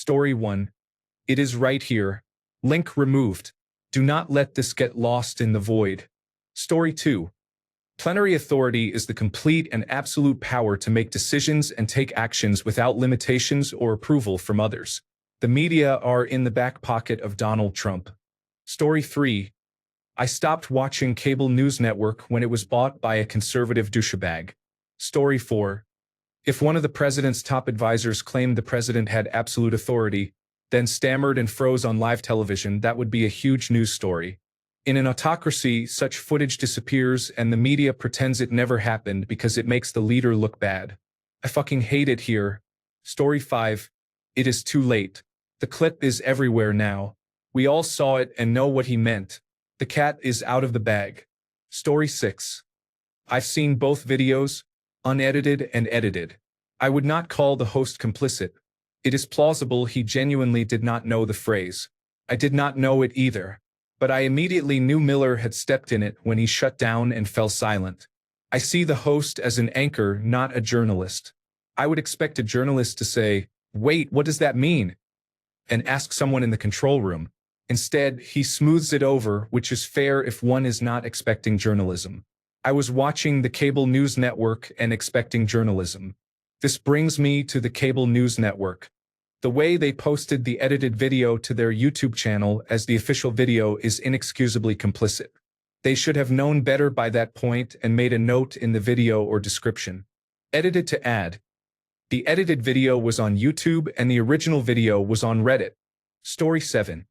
Story 1. It is right here. Link removed. Do not let this get lost in the void. Story 2. Plenary authority is the complete and absolute power to make decisions and take actions without limitations or approval from others. The media are in the back pocket of Donald Trump. Story 3. I stopped watching cable news network when it was bought by a conservative douchebag. Story 4. If one of the president's top advisors claimed the president had absolute authority, then stammered and froze on live television, that would be a huge news story. In an autocracy, such footage disappears and the media pretends it never happened because it makes the leader look bad. I fucking hate it here. Story 5. It is too late. The clip is everywhere now. We all saw it and know what he meant. The cat is out of the bag. Story 6. I've seen both videos, unedited and edited. I would not call the host complicit. It is plausible he genuinely did not know the phrase. I did not know it either. But I immediately knew Miller had stepped in it when he shut down and fell silent. I see the host as an anchor, not a journalist. I would expect a journalist to say, "Wait, what does that mean?" and ask someone in the control room. Instead, he smooths it over, which is fair if one is not expecting journalism. I was watching the cable news network and expecting journalism. This brings me to the cable news network. The way they posted the edited video to their YouTube channel as the official video is inexcusably complicit. They should have known better by that point and made a note in the video or description. Edited to add. The edited video was on YouTube and the original video was on Reddit. Story 7.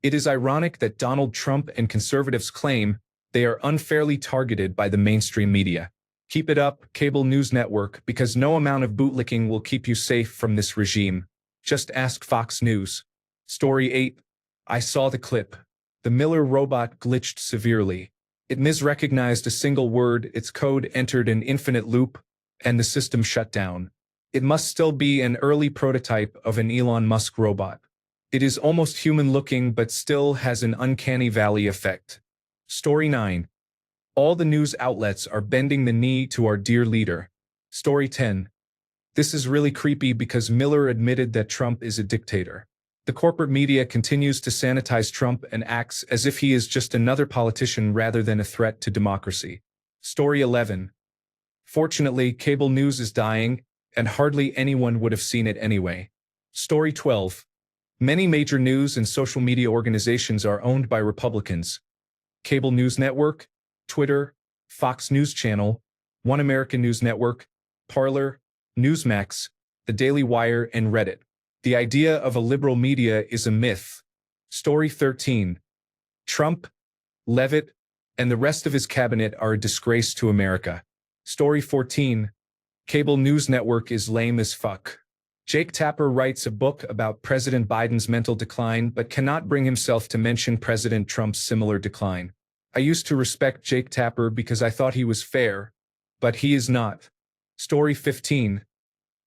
It is ironic that Donald Trump and conservatives claim they are unfairly targeted by the mainstream media. Keep it up, cable news network, because no amount of bootlicking will keep you safe from this regime. Just ask Fox News. Story 8. I saw the clip. The Miller robot glitched severely. It misrecognized a single word, its code entered an infinite loop, and the system shut down. It must still be an early prototype of an Elon Musk robot. It is almost human-looking but still has an uncanny valley effect. Story 9. All the news outlets are bending the knee to our dear leader. Story 10. This is really creepy because Miller admitted that Trump is a dictator. The corporate media continues to sanitize Trump and acts as if he is just another politician rather than a threat to democracy. Story 11. Fortunately, cable news is dying, and hardly anyone would have seen it anyway. Story 12. Many major news and social media organizations are owned by Republicans. Cable News Network, Twitter, Fox News Channel, One American News Network, Parler, Newsmax, The Daily Wire, and Reddit. The idea of a liberal media is a myth. Story 13. Trump, Levitt, and the rest of his cabinet are a disgrace to America. Story 14. Cable news network is lame as fuck. Jake Tapper writes a book about President Biden's mental decline but cannot bring himself to mention President Trump's similar decline. I used to respect Jake Tapper because I thought he was fair, but he is not. Story 15.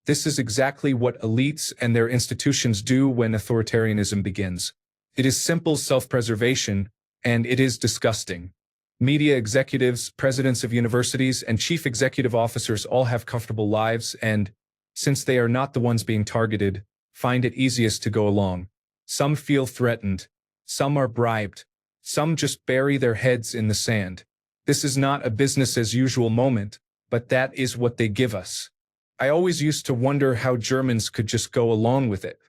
This is exactly what elites and their institutions do when authoritarianism begins. It is simple self-preservation, and it is disgusting. Media executives, presidents of universities, and chief executive officers all have comfortable lives and, since they are not the ones being targeted, find it easiest to go along. Some feel threatened. Some are bribed. Some just bury their heads in the sand. This is not a business-as-usual moment, but that is what they give us. I always used to wonder how Germans could just go along with it.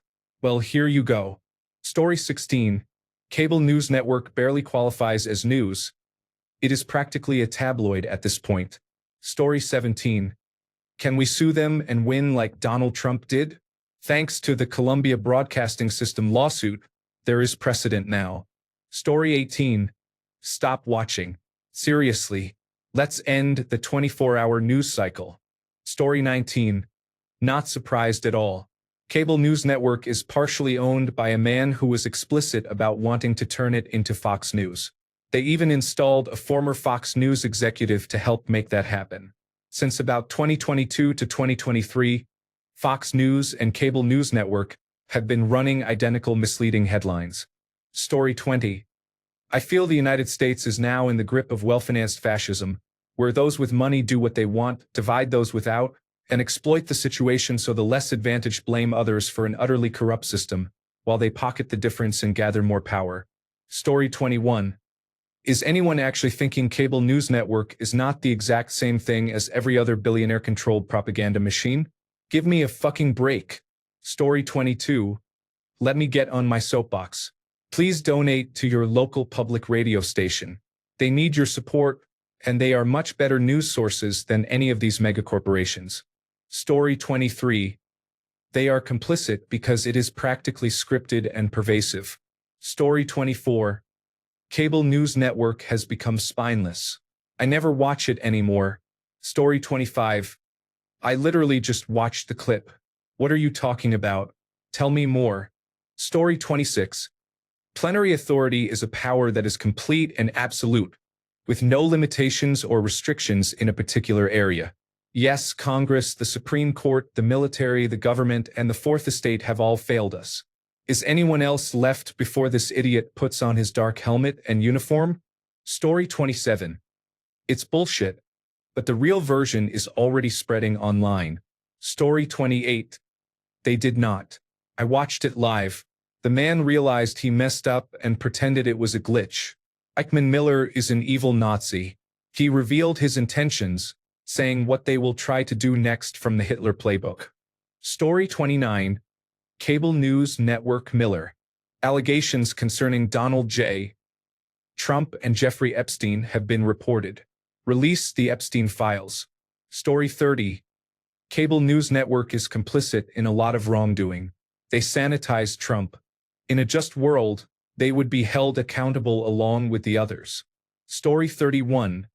Well, here you go. Story 16. Cable news network barely qualifies as news. It is practically a tabloid at this point. Story 17. Can we sue them and win like Donald Trump did? Thanks to the Columbia Broadcasting System lawsuit, there is precedent now. Story 18. Stop watching. Seriously. Let's end the 24-hour news cycle. Story 19. Not surprised at all. Cable news network is partially owned by a man who was explicit about wanting to turn it into Fox News. They even installed a former Fox News executive to help make that happen. Since about 2022 to 2023, Fox News and Cable News Network have been running identical misleading headlines. Story 20. I feel the United States is now in the grip of well-financed fascism, where those with money do what they want, divide those without, and exploit the situation so the less advantaged blame others for an utterly corrupt system, while they pocket the difference and gather more power. Story 21. Is anyone actually thinking cable news network is not the exact same thing as every other billionaire-controlled propaganda machine? Give me a fucking break. Story 22. Let me get on my soapbox. Please donate to your local public radio station. They need your support, and they are much better news sources than any of these megacorporations. Story 23. They are complicit because it is practically scripted and pervasive. Story 24. Cable news network has become spineless. I never watch it anymore. Story 25. I literally just watched the clip. What are you talking about? Tell me more. Story 26. Plenary authority is a power that is complete and absolute, with no limitations or restrictions in a particular area. Yes, Congress, the Supreme Court, the military, the government, and the Fourth Estate have all failed us. Is anyone else left before this idiot puts on his dark helmet and uniform? Story 27. It's bullshit, but the real version is already spreading online. Story 28. They did not. I watched it live. The man realized he messed up and pretended it was a glitch. Eichmann Miller is an evil Nazi. He revealed his intentions, saying what they will try to do next from the Hitler playbook. Story 29. Cable News Network Miller. Allegations concerning Donald J. Trump and Jeffrey Epstein have been reported. Release the Epstein files. Story 30. Cable News Network is complicit in a lot of wrongdoing. They sanitized Trump. In a just world, they would be held accountable along with the others. Story 31.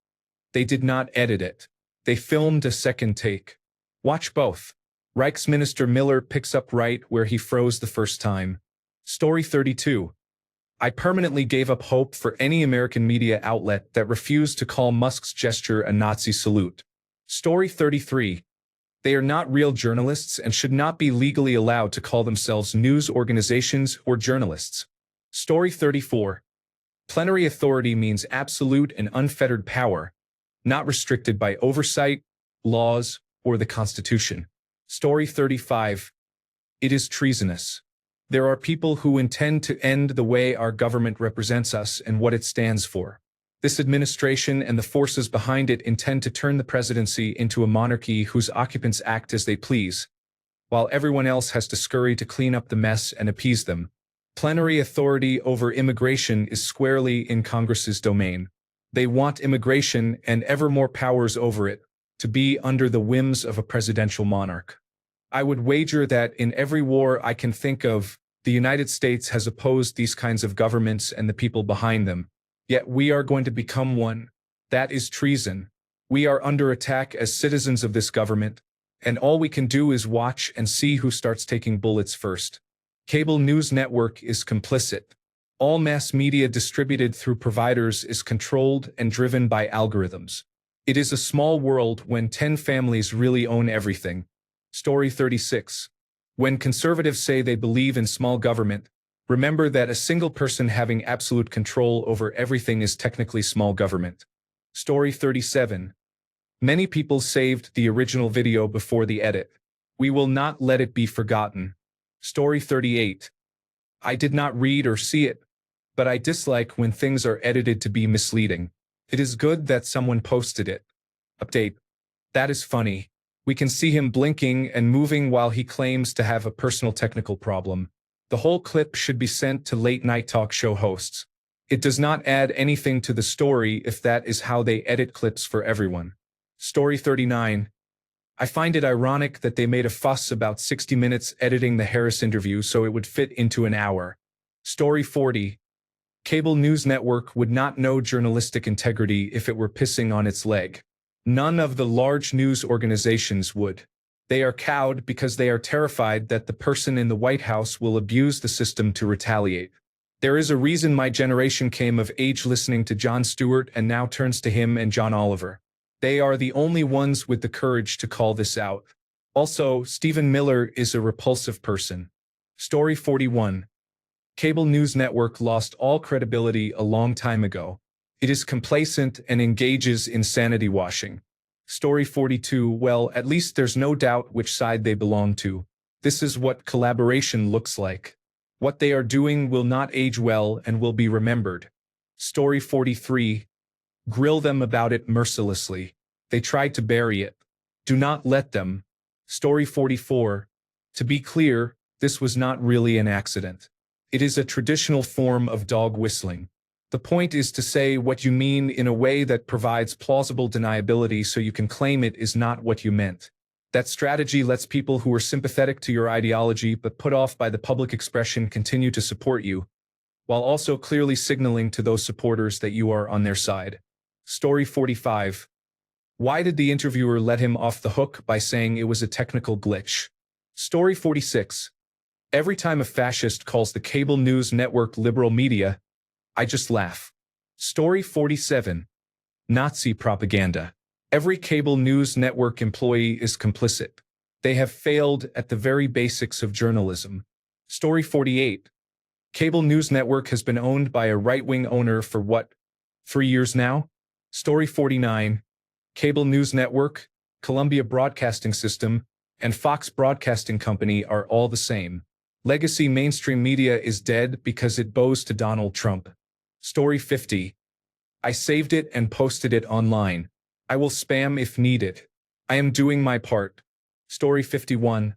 They did not edit it. They filmed a second take. Watch both. Reichsminister Miller picks up right where he froze the first time. Story 32. I permanently gave up hope for any American media outlet that refused to call Musk's gesture a Nazi salute. Story 33. They are not real journalists and should not be legally allowed to call themselves news organizations or journalists. Story 34. Plenary authority means absolute and unfettered power, not restricted by oversight, laws, or the Constitution. Story 35. It is treasonous. There are people who intend to end the way our government represents us and what it stands for. This administration and the forces behind it intend to turn the presidency into a monarchy whose occupants act as they please, while everyone else has to scurry to clean up the mess and appease them. Plenary authority over immigration is squarely in Congress's domain. They want immigration and ever more powers over it to be under the whims of a presidential monarch. I would wager that in every war I can think of, the United States has opposed these kinds of governments and the people behind them. Yet we are going to become one. That is treason. We are under attack as citizens of this government, and all we can do is watch and see who starts taking bullets first. Cable news network is complicit. All mass media distributed through providers is controlled and driven by algorithms. It is a small world when 10 families really own everything. Story 36. When conservatives say they believe in small government, remember that a single person having absolute control over everything is technically small government. Story 37. Many people saved the original video before the edit. We will not let it be forgotten. Story 38. I did not read or see it, but I dislike when things are edited to be misleading. It is good that someone posted it. Update. That is funny. We can see him blinking and moving while he claims to have a personal technical problem. The whole clip should be sent to late-night talk show hosts. It does not add anything to the story if that is how they edit clips for everyone. Story 39. I find it ironic that they made a fuss about 60 minutes editing the Harris interview so it would fit into an hour. Story 40. Cable news network would not know journalistic integrity if it were pissing on its leg. None of the large news organizations would. They are cowed because they are terrified that the person in the White House will abuse the system to retaliate. There is a reason my generation came of age listening to Jon Stewart and now turns to him and John Oliver. They are the only ones with the courage to call this out. Also, Stephen Miller is a repulsive person. Story 41. Cable news network lost all credibility a long time ago. It is complacent and engages in sanity washing. Story 42, well, at least there's no doubt which side they belong to. This is what collaboration looks like. What they are doing will not age well and will be remembered. Story 43, grill them about it mercilessly. They tried to bury it. Do not let them. Story 44, to be clear, this was not really an accident. It is a traditional form of dog whistling. The point is to say what you mean in a way that provides plausible deniability so you can claim it is not what you meant. That strategy lets people who are sympathetic to your ideology but put off by the public expression continue to support you, while also clearly signaling to those supporters that you are on their side. Story 45. Why did the interviewer let him off the hook by saying it was a technical glitch? Story 46. Every time a fascist calls the cable news network liberal media, I just laugh. Story 47. Nazi propaganda. Every cable news network employee is complicit. They have failed at the very basics of journalism. Story 48. Cable news network has been owned by a right-wing owner for what, 3 years now? Story 49. Cable news network, Columbia Broadcasting System, and Fox Broadcasting Company are all the same. Legacy mainstream media is dead because it bows to Donald Trump. Story 50. I saved it and posted it online. I will spam if needed. I am doing my part. Story 51.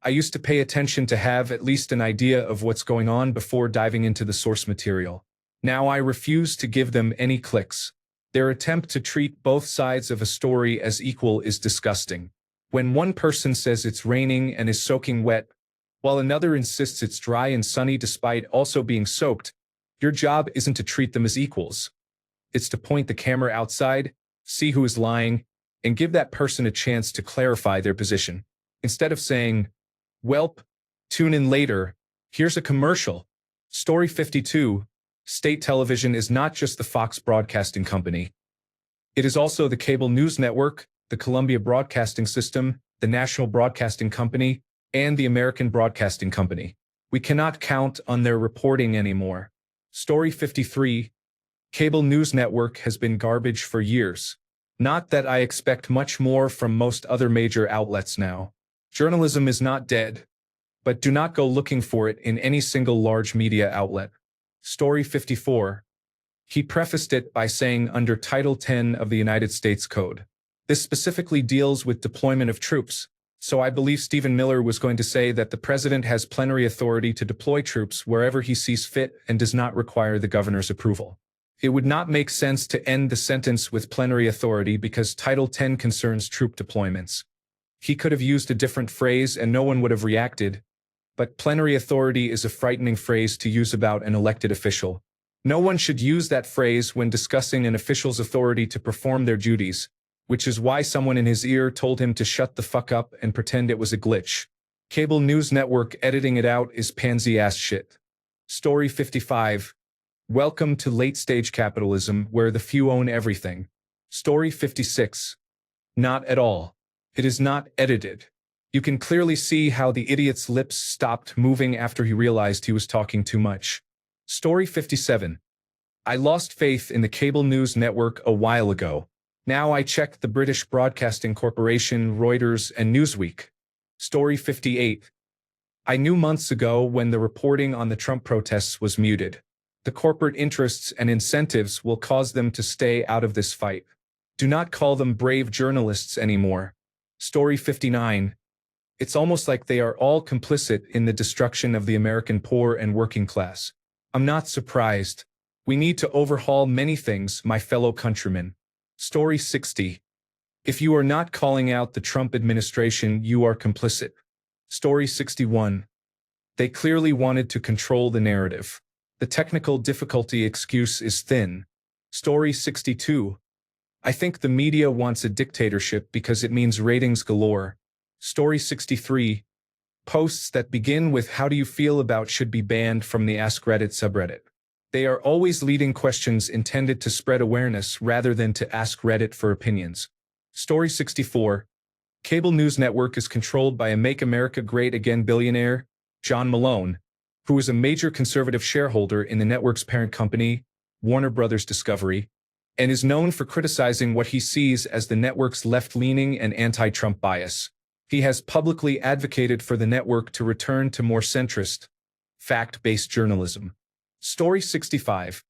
I used to pay attention to have at least an idea of what's going on before diving into the source material. Now I refuse to give them any clicks. Their attempt to treat both sides of a story as equal is disgusting. When one person says it's raining and is soaking wet, while another insists it's dry and sunny despite also being soaked, your job isn't to treat them as equals. It's to point the camera outside, see who is lying, and give that person a chance to clarify their position. Instead of saying, "Welp, tune in later, here's a commercial." Story 52. State television is not just the Fox Broadcasting Company. It is also the cable news network, the Columbia Broadcasting System, the National Broadcasting Company, and the American Broadcasting Company. We cannot count on their reporting anymore. Story 53. Cable news network has been garbage for years. Not that I expect much more from most other major outlets now. Journalism is not dead, but do not go looking for it in any single large media outlet. Story 54. He prefaced it by saying under Title 10 of the United States Code. This specifically deals with deployment of troops, so I believe Stephen Miller was going to say that the president has plenary authority to deploy troops wherever he sees fit and does not require the governor's approval. It would not make sense to end the sentence with plenary authority because Title 10 concerns troop deployments. He could have used a different phrase and no one would have reacted, but plenary authority is a frightening phrase to use about an elected official. No one should use that phrase when discussing an official's authority to perform their duties, which is why someone in his ear told him to shut the fuck up and pretend it was a glitch. Cable news network editing it out is pansy-ass shit. Story 55. Welcome to late-stage capitalism where the few own everything. Story 56. Not at all. It is not edited. You can clearly see how the idiot's lips stopped moving after he realized he was talking too much. Story 57. I lost faith in the cable news network a while ago. Now I check the British Broadcasting Corporation, Reuters, and Newsweek. Story 58. I knew months ago when the reporting on the Trump protests was muted. The corporate interests and incentives will cause them to stay out of this fight. Do not call them brave journalists anymore. Story 59. It's almost like they are all complicit in the destruction of the American poor and working class. I'm not surprised. We need to overhaul many things, my fellow countrymen. Story 60. If you are not calling out the Trump administration, you are complicit. Story 61. They clearly wanted to control the narrative. The technical difficulty excuse is thin. Story 62. I think the media wants a dictatorship because it means ratings galore. Story 63. Posts that begin with "How do you feel about" should be banned from the AskReddit subreddit. They are always leading questions intended to spread awareness rather than to ask Reddit for opinions. Story 64. Cable news network is controlled by a Make America Great Again billionaire, John Malone, who is a major conservative shareholder in the network's parent company, Warner Brothers Discovery. and is known for criticizing what he sees as the network's left-leaning and anti-Trump bias. He has publicly advocated for the network to return to more centrist, fact-based journalism. Story 65.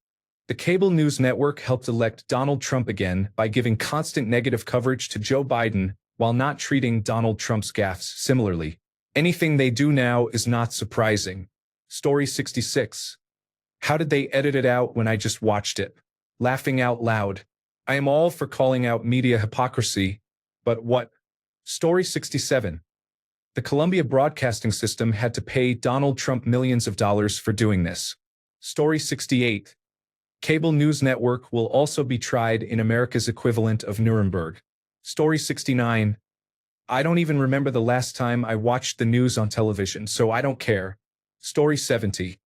The cable news network helped elect Donald Trump again by giving constant negative coverage to Joe Biden while not treating Donald Trump's gaffes similarly. Anything they do now is not surprising. Story 66. How did they edit it out when I just watched it? Laughing out loud. I am all for calling out media hypocrisy, but what? Story 67. The Columbia Broadcasting System had to pay Donald Trump millions of dollars for doing this. Story 68. Cable news network will also be tried in America's equivalent of Nuremberg. Story 69. I don't even remember the last time I watched the news on television, so I don't care. Story 70.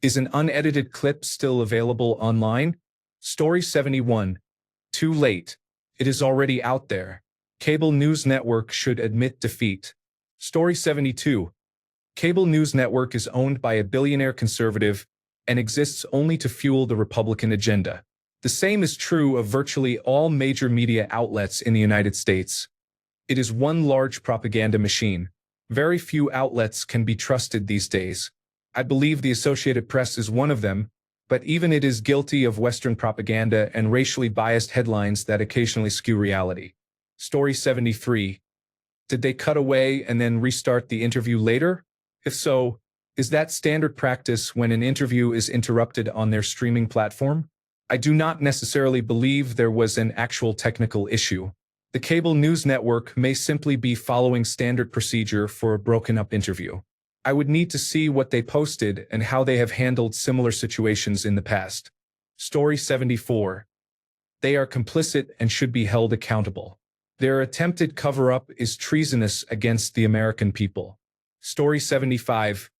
Is an unedited clip still available online? Story 71. Too late. It is already out there. Cable news network should admit defeat. Story 72. Cable news network is owned by a billionaire conservative and exists only to fuel the Republican agenda. The same is true of virtually all major media outlets in the United States. It is one large propaganda machine. Very few outlets can be trusted these days. I believe the Associated Press is one of them, but even it is guilty of Western propaganda and racially biased headlines that occasionally skew reality. Story 73. Did they cut away and then restart the interview later? If so, is that standard practice when an interview is interrupted on their streaming platform? I do not necessarily believe there was an actual technical issue. The cable news network may simply be following standard procedure for a broken-up interview. I would need to see what they posted and how they have handled similar situations in the past. Story 74. They are complicit and should be held accountable. Their attempted cover-up is treasonous against the American people. Story 75.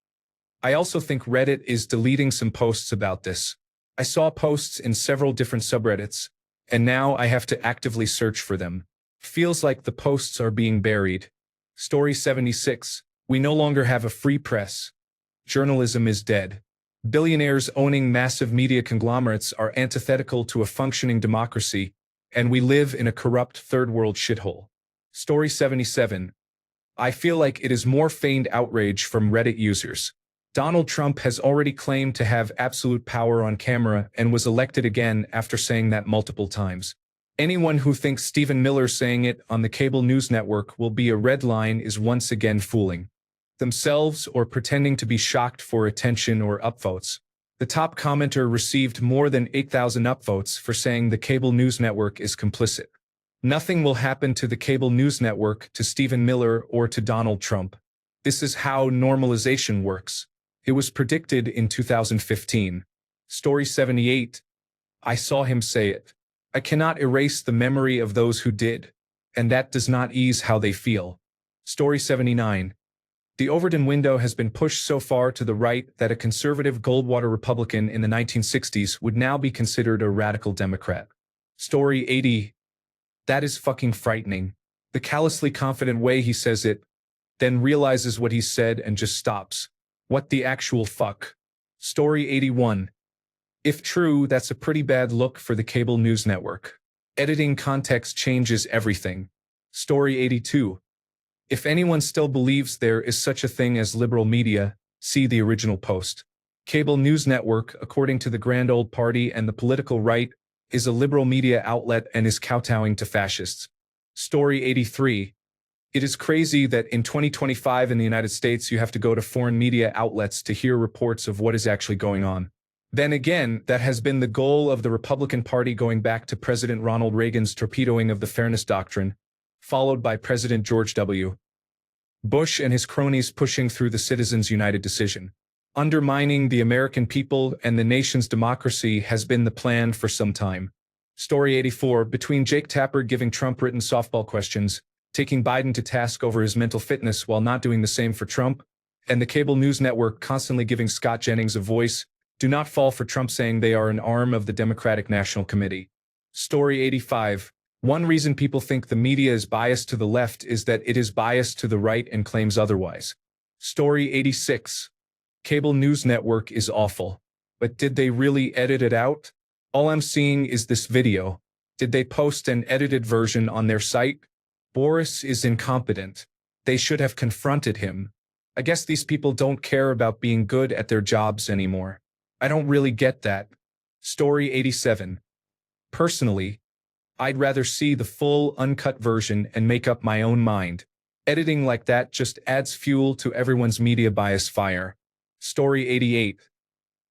I also think Reddit is deleting some posts about this. I saw posts in several different subreddits, and now I have to actively search for them. Feels like the posts are being buried. Story 76. We no longer have a free press. Journalism is dead. Billionaires owning massive media conglomerates are antithetical to a functioning democracy, and we live in a corrupt third-world shithole. Story 77. I feel like it is more feigned outrage from Reddit users. Donald Trump has already claimed to have absolute power on camera and was elected again after saying that multiple times. Anyone who thinks Stephen Miller saying it on the cable news network will be a red line is once again fooling themselves or pretending to be shocked for attention or upvotes. The top commenter received more than 8,000 upvotes for saying the cable news network is complicit. Nothing will happen to the cable news network, to Stephen Miller, or to Donald Trump. This is how normalization works. It was predicted in 2015. Story 78. I saw him say it. I cannot erase the memory of those who did, and that does not ease how they feel. Story 79. The Overton window has been pushed so far to the right that a conservative Goldwater Republican in the 1960s would now be considered a radical Democrat. Story 80. That is fucking frightening. The callously confident way he says it, then realizes what he said and just stops. What the actual fuck? Story 81. If true, that's a pretty bad look for the cable news network. Editing context changes everything. Story 82. If anyone still believes there is such a thing as liberal media, see the original post. Cable news network, according to the Grand Old Party and the political right, is a liberal media outlet and is kowtowing to fascists. Story 83. It is crazy that in 2025 in the United States you have to go to foreign media outlets to hear reports of what is actually going on. Then again, that has been the goal of the Republican Party going back to President Ronald Reagan's torpedoing of the Fairness Doctrine, followed by President George W. Bush and his cronies pushing through the Citizens United decision. Undermining the American people and the nation's democracy has been the plan for some time. Story 84. Between Jake Tapper giving Trump written softball questions, taking Biden to task over his mental fitness while not doing the same for Trump, and the cable news network constantly giving Scott Jennings a voice, do not fall for Trump saying they are an arm of the Democratic National Committee. Story 85. One reason people think the media is biased to the left is that it is biased to the right and claims otherwise. Story 86. Cable news network is awful. But did they really edit it out? All I'm seeing is this video. Did they post an edited version on their site? Boris is incompetent. They should have confronted him. I guess these people don't care about being good at their jobs anymore. I don't really get that. Story 87. Personally, I'd rather see the full, uncut version and make up my own mind. Editing like that just adds fuel to everyone's media bias fire. Story 88.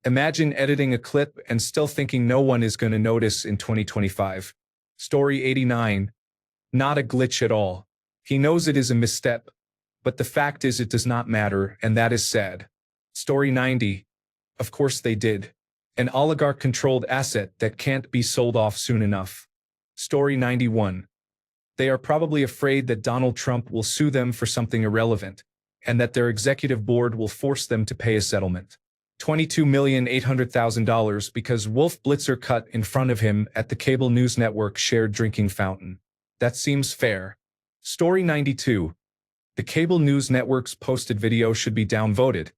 Imagine editing a clip and still thinking no one is going to notice in 2025. Story 89. Not a glitch at all. He knows it is a misstep, but the fact is it does not matter, and that is sad. Story 90. Of course they did. An oligarch-controlled asset that can't be sold off soon enough. Story 91. They are probably afraid that Donald Trump will sue them for something irrelevant, and that their executive board will force them to pay a settlement. $22,800,000 because Wolf Blitzer cut in front of him at the cable news network shared drinking fountain. That seems fair. Story 92. The cable news network's posted video should be downvoted,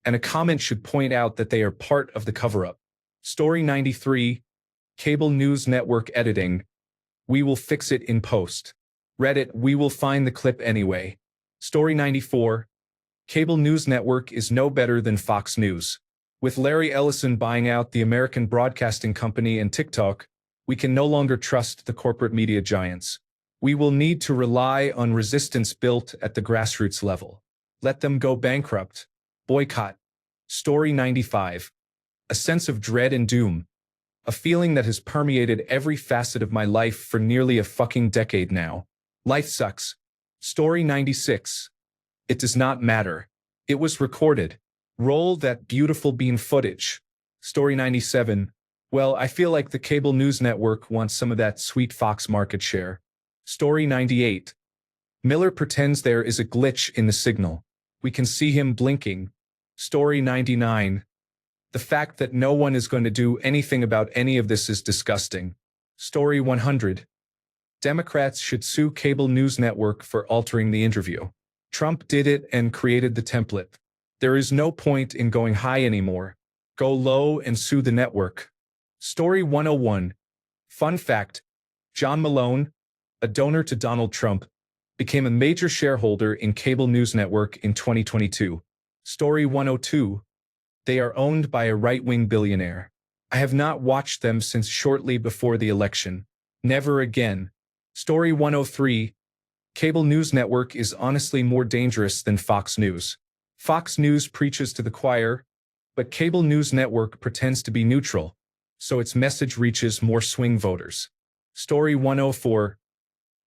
and a comment should point out that they are part of the cover-up. Story 93. Cable news network editing. We will fix it in post. Reddit, we will find the clip anyway. Story 94. Cable news network is no better than Fox News. With Larry Ellison buying out the American Broadcasting Company and TikTok, we can no longer trust the corporate media giants. We will need to rely on resistance built at the grassroots level. Let them go bankrupt. Boycott. Story 95. A sense of dread and doom. A feeling that has permeated every facet of my life for nearly a fucking decade now. Life sucks. Story 96. It does not matter. It was recorded. Roll that beautiful bean footage. Story 97. Well, I feel like the cable news network wants some of that sweet Fox market share. Story 98. Miller pretends there is a glitch in the signal. We can see him blinking. Story 99. The fact that no one is going to do anything about any of this is disgusting. Story 100. Democrats should sue cable news network for altering the interview. Trump did it and created the template. There is no point in going high anymore. Go low and sue the network. Story 101. Fun fact. John Malone, a donor to Donald Trump, became a major shareholder in cable news network in 2022. Story 102. They are owned by a right-wing billionaire. I have not watched them since shortly before the election. Never again. Story 103. Cable news network is honestly more dangerous than Fox News. Fox News preaches to the choir, but cable news network pretends to be neutral, so its message reaches more swing voters. Story 104.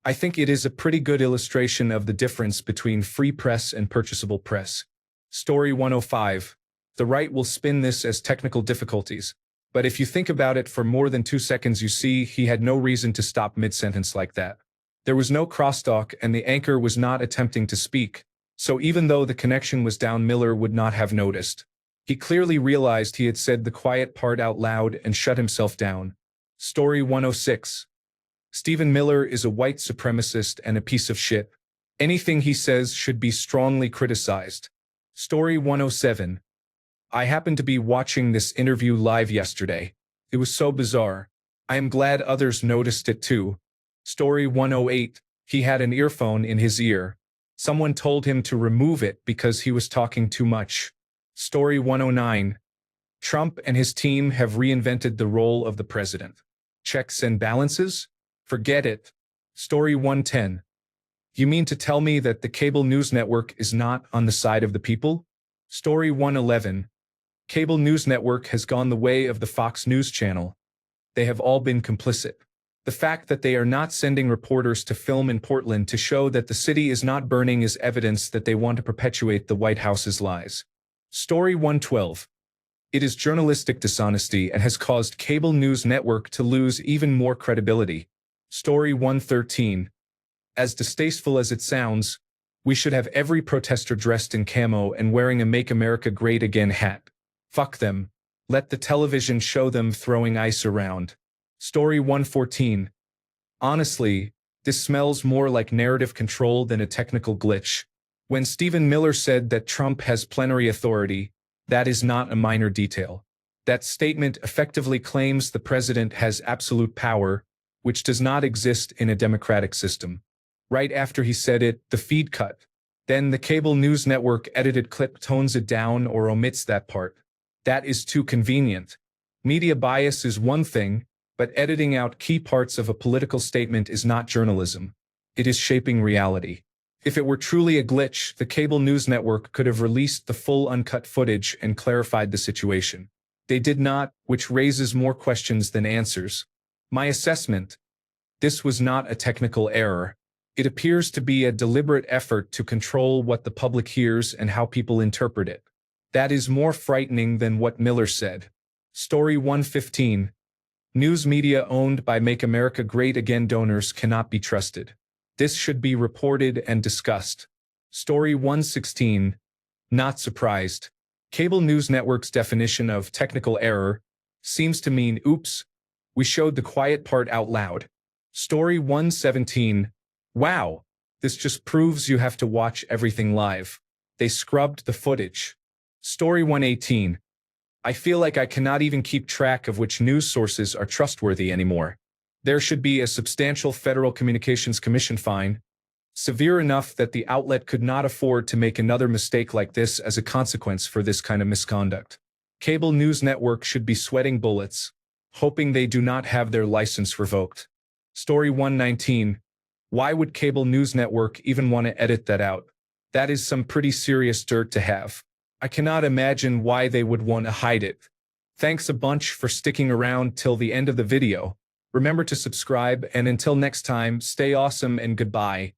I think it is a pretty good illustration of the difference between free press and purchasable press. Story 105. The right will spin this as technical difficulties, but if you think about it for more than 2 seconds you see he had no reason to stop mid-sentence like that. There was no crosstalk and the anchor was not attempting to speak, so even though the connection was down Miller would not have noticed. He clearly realized he had said the quiet part out loud and shut himself down. Story 106. Stephen Miller is a white supremacist and a piece of shit. Anything he says should be strongly criticized. Story 107. I happened to be watching this interview live yesterday. It was so bizarre. I am glad others noticed it too. Story 108. He had an earphone in his ear. Someone told him to remove it because he was talking too much. Story 109. Trump and his team have reinvented the role of the president. Checks and balances? Forget it. Story 110. You mean to tell me that the cable news network is not on the side of the people? Story 111. Cable news network has gone the way of the Fox News channel. They have all been complicit. The fact that they are not sending reporters to film in Portland to show that the city is not burning is evidence that they want to perpetuate the White House's lies. Story 112. It is journalistic dishonesty and has caused cable news network to lose even more credibility. Story 113. As distasteful as it sounds, we should have every protester dressed in camo and wearing a Make America Great Again hat. Fuck them. Let the television show them throwing ice around. Story 114. Honestly, this smells more like narrative control than a technical glitch. When Stephen Miller said that Trump has plenary authority, that is not a minor detail. That statement effectively claims the president has absolute power, which does not exist in a democratic system. Right after he said it, the feed cut. Then the cable news network edited clip tones it down or omits that part. That is too convenient. Media bias is one thing, but editing out key parts of a political statement is not journalism. It is shaping reality. If it were truly a glitch, the cable news network could have released the full uncut footage and clarified the situation. They did not, which raises more questions than answers. My assessment: this was not a technical error. It appears to be a deliberate effort to control what the public hears and how people interpret it. That is more frightening than what Miller said. Story 115. News media owned by Make America Great Again donors cannot be trusted. This should be reported and discussed. Story 116. Not surprised. Cable news network's definition of technical error seems to mean, oops, we showed the quiet part out loud. Story 117. Wow, this just proves you have to watch everything live. They scrubbed the footage. Story 118. I feel like I cannot even keep track of which news sources are trustworthy anymore. There should be a substantial Federal Communications Commission fine, severe enough that the outlet could not afford to make another mistake like this as a consequence for this kind of misconduct. Cable news network should be sweating bullets, hoping they do not have their license revoked. Story 119. Why would cable news network even want to edit that out? That is some pretty serious dirt to have. I cannot imagine why they would want to hide it. Thanks a bunch for sticking around till the end of the video. Remember to subscribe, and until next time, stay awesome and goodbye.